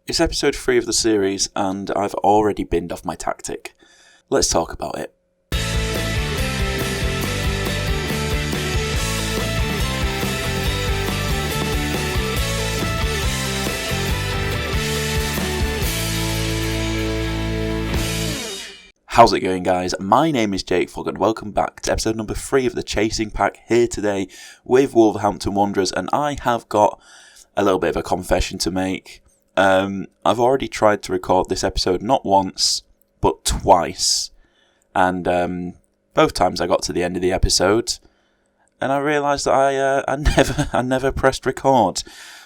It's episode 3 of the series, and I've already binned off my tactic. Let's talk about it. How's it going, guys? My name is Jakefog and welcome back to episode number 3 of the Chasing Pack, here today with Wolverhampton Wanderers, and I have got a little bit of a confession to make. I've already tried to record this episode not once, but twice, and both times I got to the end of the episode, and I realised that I never pressed record.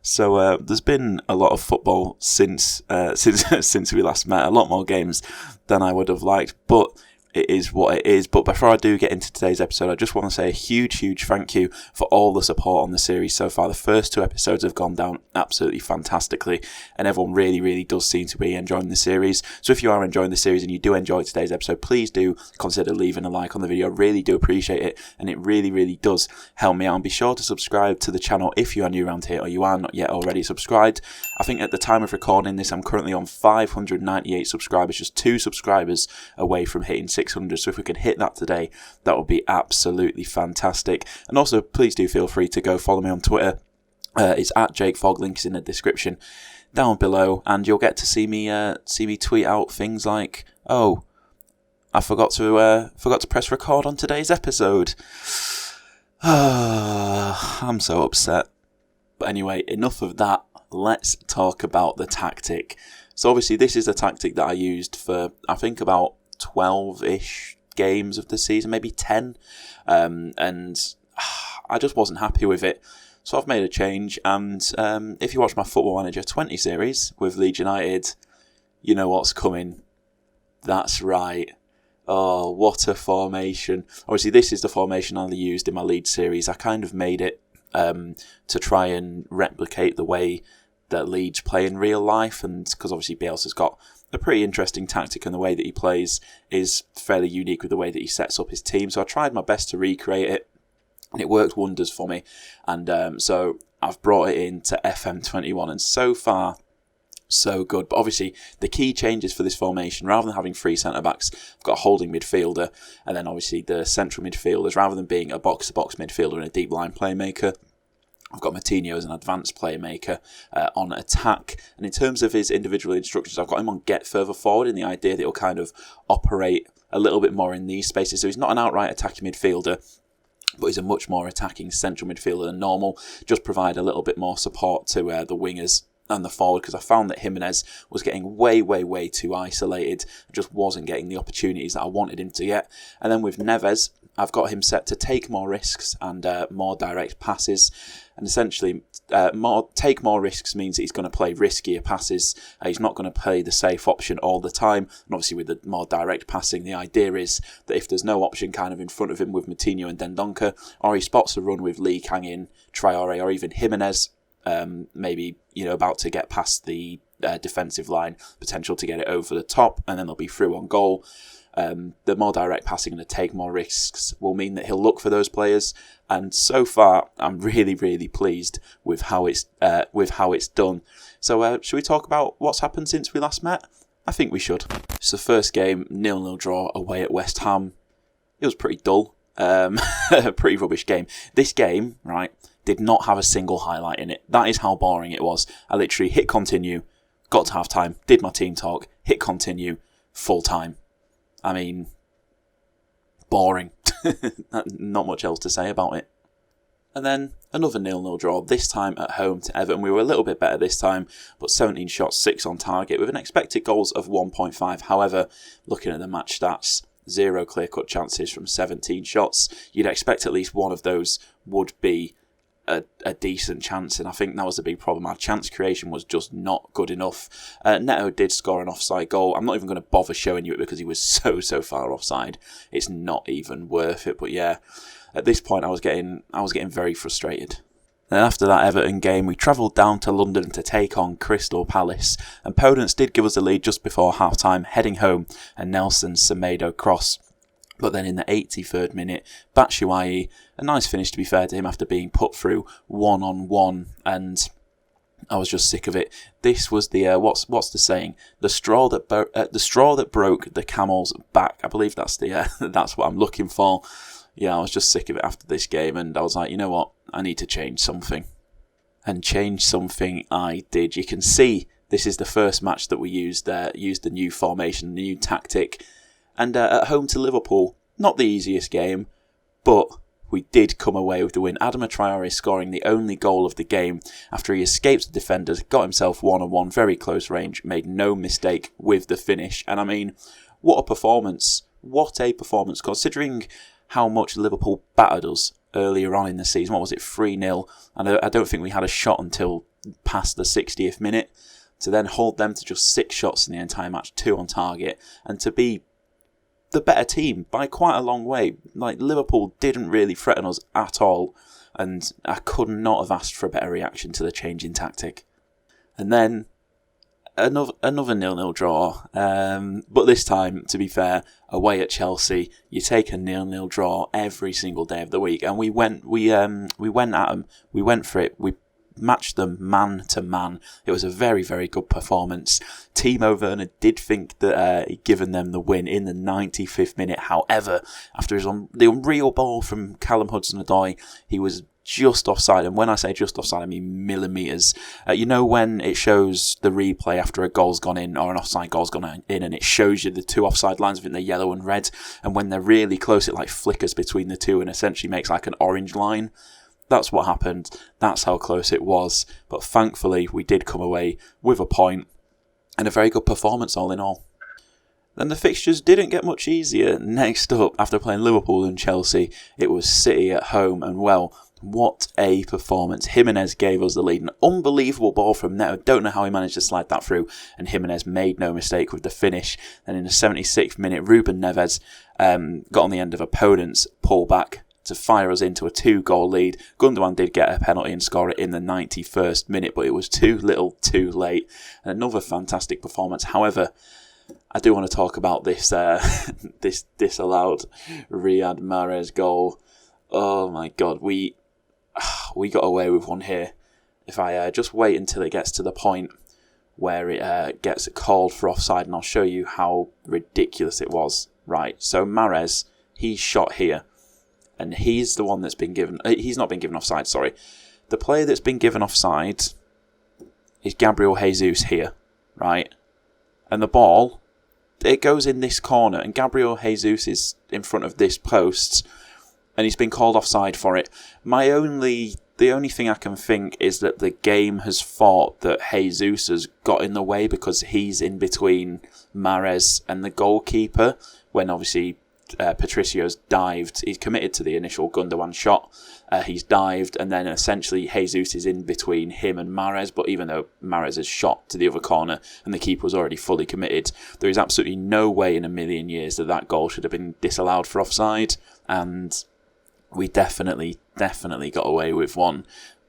So there's been a lot of football since we last met, a lot more games than I would have liked, but it is what it is. But before I do get into today's episode, I just want to say a huge thank you for all the support on the series so far. The first 2 episodes have gone down absolutely fantastically, and everyone really does seem to be enjoying the series. So if you are enjoying the series and you do enjoy today's episode, please do consider leaving a like on the video. I really do appreciate it, and it really does help me out. And be sure to subscribe to the channel if you are new around here or you are not yet already subscribed. I think at the time of recording this, I'm currently on 598 subscribers, just 2 subscribers away from hitting 600. So if we can hit that today, that would be absolutely fantastic. And also, please do feel free to go follow me on Twitter. It's at Jakefog. Link is in the description down below, and you'll get to see me tweet out things like, "Oh, I forgot to press record on today's episode." I'm so upset. But anyway, enough of that. Let's talk about the tactic. So obviously, this is a tactic that I used for, I think, about 12-ish games of the season, maybe 10, and I just wasn't happy with it. So I've made a change, and if you watch my Football Manager 20 series with Leeds United, you know what's coming. That's right. Oh, what a formation. Obviously, this is the formation I used in my Leeds series. I kind of made it to try and replicate the way that Leeds play in real life, and because obviously Bielsa's got a pretty interesting tactic, and the way that he plays is fairly unique with the way that he sets up his team. So I tried my best to recreate it, and it worked wonders for me. And so I've brought it into FM21, and so far, so good. But obviously, the key changes for this formation, rather than having 3 centre-backs, I've got a holding midfielder, and then obviously the central midfielders, rather than being a box-to-box midfielder and a deep line playmaker, I've got Moutinho as an advanced playmaker on attack. And in terms of his individual instructions, I've got him on get further forward, in the idea that he'll kind of operate a little bit more in these spaces. So he's not an outright attacking midfielder, but he's a much more attacking central midfielder than normal. Just provide a little bit more support to the wingers and the forward, because I found that Jimenez was getting way too isolated, just wasn't getting the opportunities that I wanted him to get. And then with Neves, I've got him set to take more risks and more direct passes. And essentially, take more risks means that he's going to play riskier passes. He's not going to play the safe option all the time. And obviously, with the more direct passing, the idea is that if there's no option kind of in front of him with Moutinho and Dendoncker, or he spots a run with Lee Kang-in, Traore, or even Jimenez, maybe about to get past the defensive line, potential to get it over the top, and then they'll be through on goal. The more direct passing and the take more risks will mean that he'll look for those players. And so far, I'm really pleased with how it's done. So should we talk about what's happened since we last met? I think we should. It's the first game, 0-0 draw away at West Ham. It was pretty dull. A pretty rubbish game. This game, right, did not have a single highlight in it. That is how boring it was. I literally hit continue, got to half time, did my team talk, hit continue, full time. I mean, boring. Not much else to say about it. And then another 0-0 draw, this time at home to Everton. We were a little bit better this time, but 17 shots, 6 on target, with an expected goals of 1.5. However, looking at the match stats, 0 clear-cut chances from 17 shots. You'd expect at least one of those would be a decent chance, and I think that was the big problem. Our chance creation was just not good enough. Neto did score an offside goal. I'm not even going to bother showing you it because he was so far offside. It's not even worth it. But yeah, at this point I was getting very frustrated. Then after that Everton game, we travelled down to London to take on Crystal Palace, and Podence did give us the lead just before half-time, heading home, and Nelson Semedo cross. But then in the 83rd minute, Batshuayi, a nice finish to be fair to him after being put through one-on-one, and I was just sick of it. This was the what's the saying? The straw that broke the camel's back. I believe that's the that's what I'm looking for. Yeah, I was just sick of it after this game, and I was like, you know what? I need to change something. And change something I did. You can see this is the first match that we used the new formation, the new tactic, and at home to Liverpool. Not the easiest game, but we did come away with the win. Adama Traore scoring the only goal of the game after he escaped the defenders, got himself one-on-one, very close range, made no mistake with the finish. And I mean, what a performance. What a performance, considering how much Liverpool battered us earlier on in the season. What was it, 3-0? And I don't think we had a shot until past the 60th minute. To then hold them to just 6 shots in the entire match, 2 on target, and to be the better team by quite a long way. Like, Liverpool didn't really threaten us at all, and I could not have asked for a better reaction to the change in tactic. And then another 0-0 draw, but this time, to be fair, away at Chelsea, you take a 0-0 draw every single day of the week, and we went at them, we went for it, we matched them man to man. It was a very, very good performance. Timo Werner did think that he'd given them the win in the 95th minute. However, after the unreal ball from Callum Hudson-Odoi, he was just offside. And when I say just offside, I mean millimetres. You know when it shows the replay after a goal's gone in or an offside goal's gone in, and it shows you the 2 offside lines, I think they're yellow and red. And when they're really close, it like flickers between the 2 and essentially makes like an orange line. That's what happened. That's how close it was. But thankfully, we did come away with a point and a very good performance all in all. Then the fixtures didn't get much easier. Next up, after playing Liverpool and Chelsea, it was City at home. And well, what a performance. Jimenez gave us the lead. An unbelievable ball from Neto. Don't know how he managed to slide that through. And Jimenez made no mistake with the finish. And in the 76th minute, Ruben Neves got on the end of opponent's pullback to fire us into a 2-goal lead. Gundogan did get a penalty and score it in the 91st minute, but it was too little, too late. And another fantastic performance. However, I do want to talk about this this disallowed Riyad Mahrez goal. Oh my God, we got away with one here. If I just wait until it gets to the point where it gets called for offside, and I'll show you how ridiculous it was. Right, so Mahrez, he's shot here. And he's the one that's been given... He's not been given offside, sorry. The player that's been given offside is Gabriel Jesus here, right? And the ball, it goes in this corner, and Gabriel Jesus is in front of this post, and he's been called offside for it. The only thing I can think is that the game has thought that Jesus has got in the way because he's in between Mahrez and the goalkeeper, when obviously Patricio's dived. He's committed to the initial Gundogan shot. He's dived, and then essentially Jesus is in between him and Mahrez. But even though Mahrez has shot to the other corner and the keeper was already fully committed, there is absolutely no way in a million years that goal should have been disallowed for offside. And we definitely got away with one.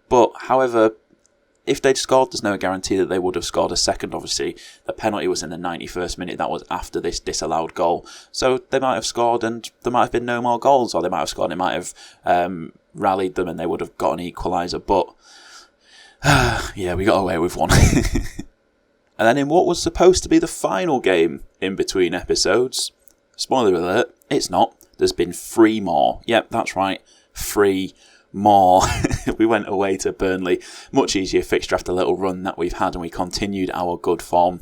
But however, if they'd scored, there's no guarantee that they would have scored a second. Obviously, the penalty was in the 91st minute. That was after this disallowed goal. So they might have scored and there might have been no more goals, or they might have scored and it might have rallied them and they would have got an equaliser. But, yeah, we got away with one. And then in what was supposed to be the final game in between episodes, spoiler alert, it's not. There's been 3 more. Yep, that's right. 3 more. We went away to Burnley. Much easier fixture after the little run that we've had, and we continued our good form.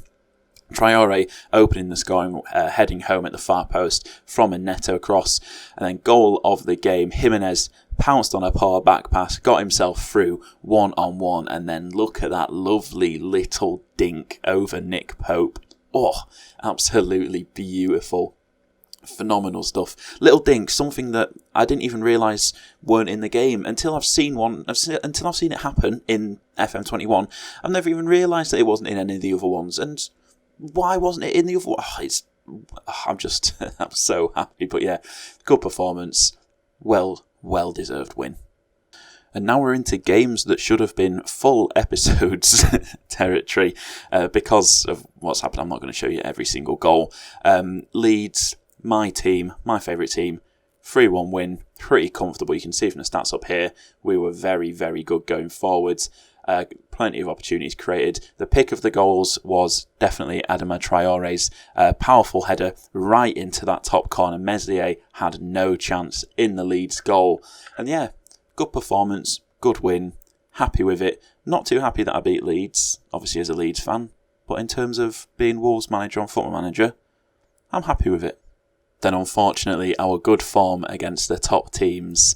Traore opening the scoring, heading home at the far post from a Neto cross, and then goal of the game. Jimenez pounced on a power back pass, got himself through 1-on-1, and then look at that lovely little dink over Nick Pope. Oh, absolutely beautiful. Phenomenal stuff. Little dink, something that I didn't even realise weren't in the game until I've seen it happen in FM21. I've never even realised that it wasn't in any of the other ones. And why wasn't it in the other one? I'm so happy. But yeah, good performance. Well deserved win. And now we're into games that should have been full episodes territory. Because of what's happened, I'm not going to show you every single goal. Leeds, my team, my favourite team, 3-1 win, pretty comfortable. You can see from the stats up here, we were very, very good going forwards. Plenty of opportunities created. The pick of the goals was definitely Adama Traore's powerful header right into that top corner. Meslier had no chance in the Leeds goal. And yeah, good performance, good win, happy with it. Not too happy that I beat Leeds, obviously as a Leeds fan, but in terms of being Wolves manager and Football Manager, I'm happy with it. Then unfortunately our good form against the top teams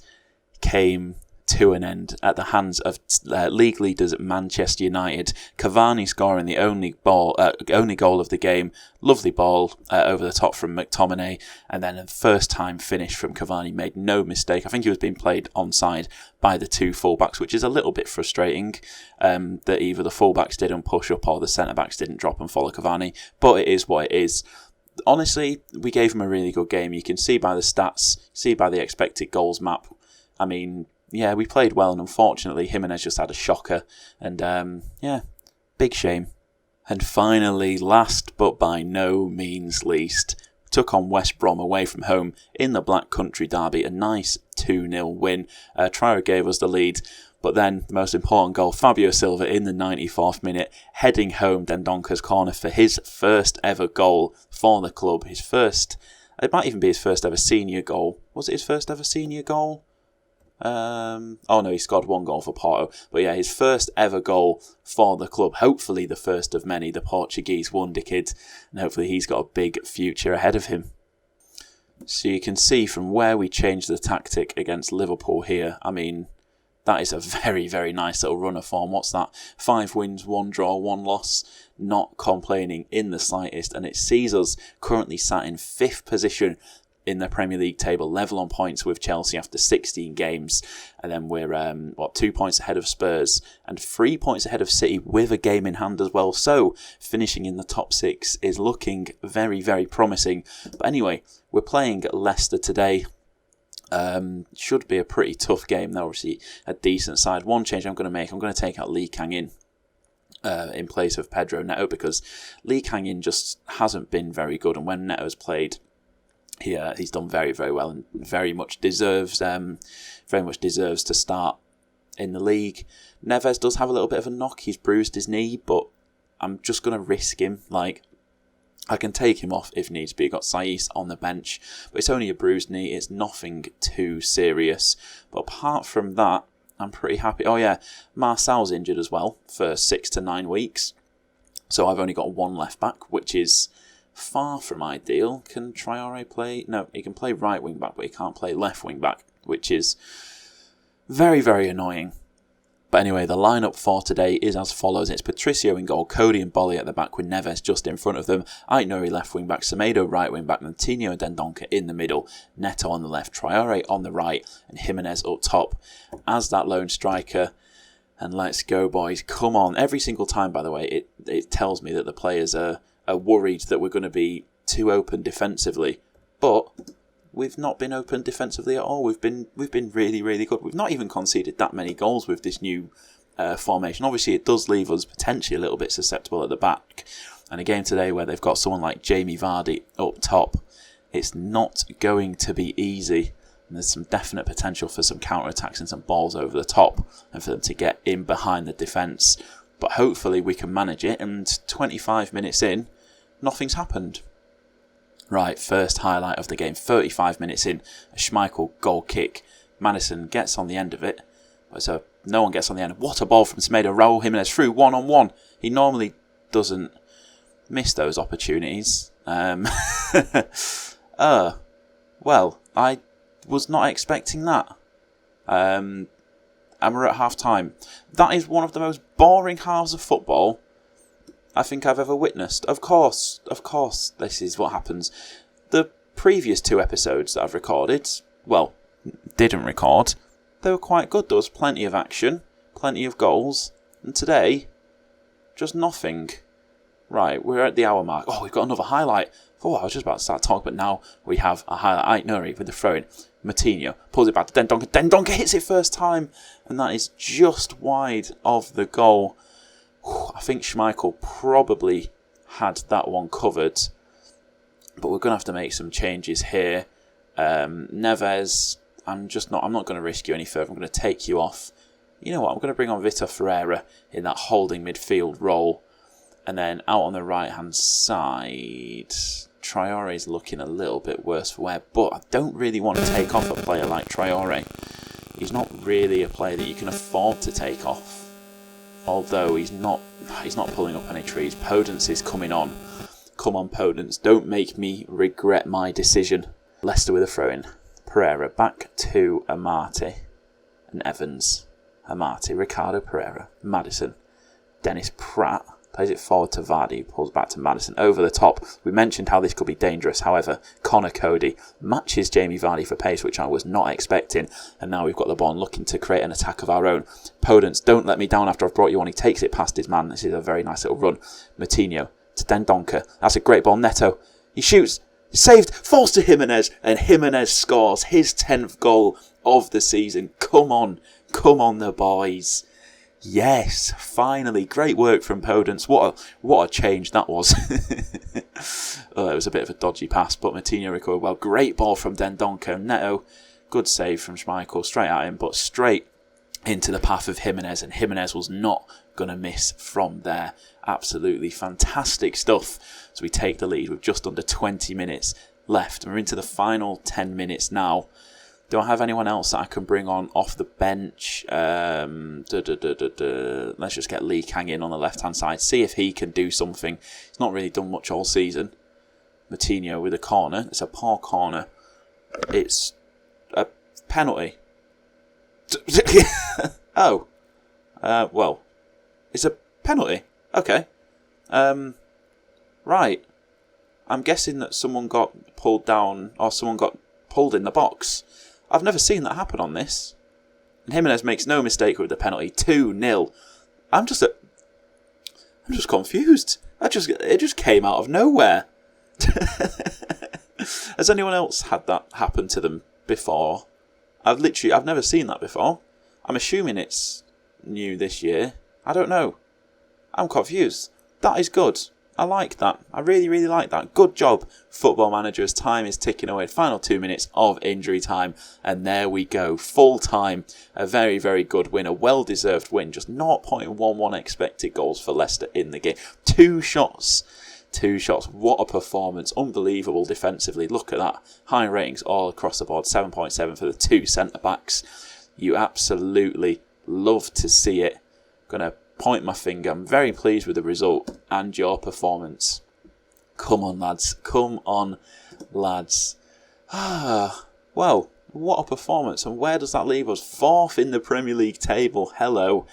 came to an end at the hands of league leaders Manchester United. Cavani scoring the only goal of the game. Lovely ball over the top from McTominay, and then a first time finish from Cavani. Made no mistake. I think he was being played onside by the two fullbacks, which is a little bit frustrating that either the fullbacks didn't push up or the centre backs didn't drop and follow Cavani. But it is what it is. Honestly, we gave him a really good game. You can see by the stats, see by the expected goals map. I mean, yeah, we played well, and unfortunately Jimenez just had a shocker, and yeah, big shame. And finally, last but by no means least, took on West Brom away from home in the Black Country derby, a nice 2-0 win. Traore gave us the lead, but then the most important goal, Fabio Silva in the 94th minute, heading home Dendonker's corner for his first ever goal for the club. It might even be his first ever senior goal. Was it his first ever senior goal? Oh no, he scored one goal for Porto. But yeah, his first ever goal for the club. Hopefully the first of many, the Portuguese wonder kid. And hopefully he's got a big future ahead of him. So you can see from where we changed the tactic against Liverpool here. I mean, that is a very, very nice little run of form. What's that? 5 wins, 1 draw, 1 loss. Not complaining in the slightest. And it sees us currently sat in 5th position in the Premier League table, level on points with Chelsea after 16 games. And then we're 2 points ahead of Spurs and 3 points ahead of City with a game in hand as well. So finishing in the top 6 is looking very, very promising. But anyway, we're playing Leicester today. Should be a pretty tough game. They're obviously a decent side. One change I'm going to make, I'm going to take out Lee Kang-in place of Pedro Neto, because Lee Kang-in just hasn't been very good. And when Neto's played, he's done very, very well and very much deserves to start in the league. Neves does have a little bit of a knock. He's bruised his knee, but I'm just going to risk him. I can take him off if needs be. I've got Saiss on the bench, but it's only a bruised knee. It's nothing too serious. But apart from that, I'm pretty happy. Oh yeah, Marcel's injured as well for 6 to 9 weeks. So I've only got 1 left back, which is far from ideal. Can Traore play? No, he can play right wing back, but he can't play left wing back, which is very, very annoying. But anyway, the lineup for today is as follows. It's Patricio in goal, Cody and Bolly at the back with Neves just in front of them, Aït-Nouri left wing back, Semedo right wing back, Coutinho and Dendoncker in the middle, Neto on the left, Traore on the right, and Jimenez up top as that lone striker. And let's go, boys. Come on. Every single time, by the way, it tells me that the players are worried that we're going to be too open defensively, but we've not been open defensively at all. We've been really, really good. We've not even conceded that many goals with this new formation. Obviously, it does leave us potentially a little bit susceptible at the back. And a game today where they've got someone like Jamie Vardy up top, it's not going to be easy. And there's some definite potential for some counter-attacks and some balls over the top and for them to get in behind the defence. But hopefully we can manage it. And 25 minutes in, nothing's happened. Right, first highlight of the game. 35 minutes in, a Schmeichel goal kick. Maddison gets on the end of it. So no one gets on the end. What a ball from Semedo. Raúl Jimenez through 1-on-1. He normally doesn't miss those opportunities. Well, I was not expecting that. And we're at half-time. That is one of the most boring halves of football I think I've ever witnessed. Of course, this is what happens. The previous 2 episodes that I've recorded, well, didn't record, they were quite good. There was plenty of action, plenty of goals, and today, just nothing. Right, we're at the hour mark. Oh, we've got another highlight. Oh, I was just about to start talking, but now we have a highlight. Aït-Nouri with the throw-in. Matinho pulls it back to Dendoncker. Dendoncker hits it first time, and that is just wide of the goal. I think Schmeichel probably had that one covered, but we're going to have to make some changes here. Neves, I'm not going to risk you any further. I'm going to take you off. you know what, I'm going to bring on Vitor Ferreira in that holding midfield role. And then out on the right-hand side, Traore's looking a little bit worse for wear, but I don't really want to take off a player like Traore. He's not really a player that you can afford to take off. Although he's not pulling up any trees. Podence is coming on. Come on, Podence. Don't make me regret my decision. Leicester with a throw-in. Pereira back to Amati and Evans. Amati, Ricardo Pereira, Maddison, Dennis Pratt. Plays it forward to Vardy, pulls back to Maddison, over the top. We mentioned how this could be dangerous. However, Connor Cody matches Jamie Vardy for pace, which I was not expecting. And now we've got the ball looking to create an attack of our own. Podence, don't let me down after I've brought you on. He takes it past his man. This is a very nice little run. Moutinho to Dendoncker. That's a great ball. Neto. He shoots. Saved. Falls to Jimenez. And Jimenez scores his 10th goal of the season. Come on. Come on, the boys. Yes, finally. Great work from Podence. What a change that was. It was a bit of a dodgy pass, but Moutinho recovered well. Great ball from Dendoncker. Neto, good save from Schmeichel. Straight at him, but straight into the path of Jimenez, and Jimenez was not going to miss from there. Absolutely fantastic stuff. So we take the lead with just under 20 minutes left. We're into the final 10 minutes now. Do I have anyone else that I can bring on off the bench? Let's just get Lee Kang in on the left-hand side. See if he can do something. He's not really done much all season. Moutinho with a corner. It's a poor corner. It's a penalty. Oh. Well. It's a penalty. Okay. Right. I'm guessing that someone got pulled down, or someone got pulled in the box. I've never seen that happen on this. And Jimenez makes no mistake with the penalty. 2-0. I'm just confused. It just came out of nowhere. Has anyone else had that happen to them before? I've never seen that before. I'm assuming it's new this year. I don't know. I'm confused. That is good. I like that. I really, really like that. Good job, Football Manager, as time is ticking away. Final 2 minutes of injury time. And there we go. Full time. A very, very good win. A well-deserved win. Just 0.11 expected goals for Leicester in the game. Two shots. What a performance. Unbelievable defensively. Look at that. High ratings all across the board. 7.7 for the two centre-backs. You absolutely love to see it. Gonna point my finger. I'm very pleased with the result and your performance. Come on, lads. Come on, lads. Well, what a performance. And where does that leave us? 4th in the Premier League table. Hello.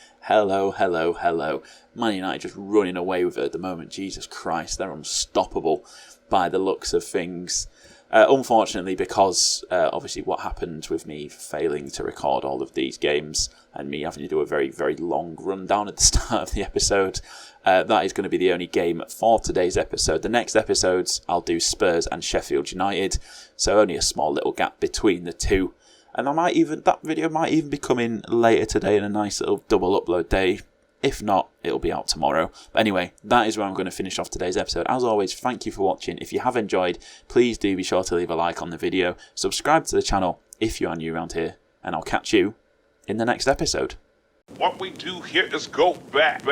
Man United just running away with it at the moment. Jesus Christ, they're unstoppable by the looks of things. Unfortunately, because obviously what happened with me failing to record all of these games and me having to do a very, very long rundown at the start of the episode, that is going to be the only game for today's episode. The next episodes, I'll do Spurs and Sheffield United, so only a small little gap between the two. And that video might even be coming later today in a nice little double upload day. If not, it'll be out tomorrow. But anyway, that is where I'm going to finish off today's episode. As always, thank you for watching. If you have enjoyed, please do be sure to leave a like on the video. Subscribe to the channel if you are new around here. And I'll catch you in the next episode. What we do here is go back.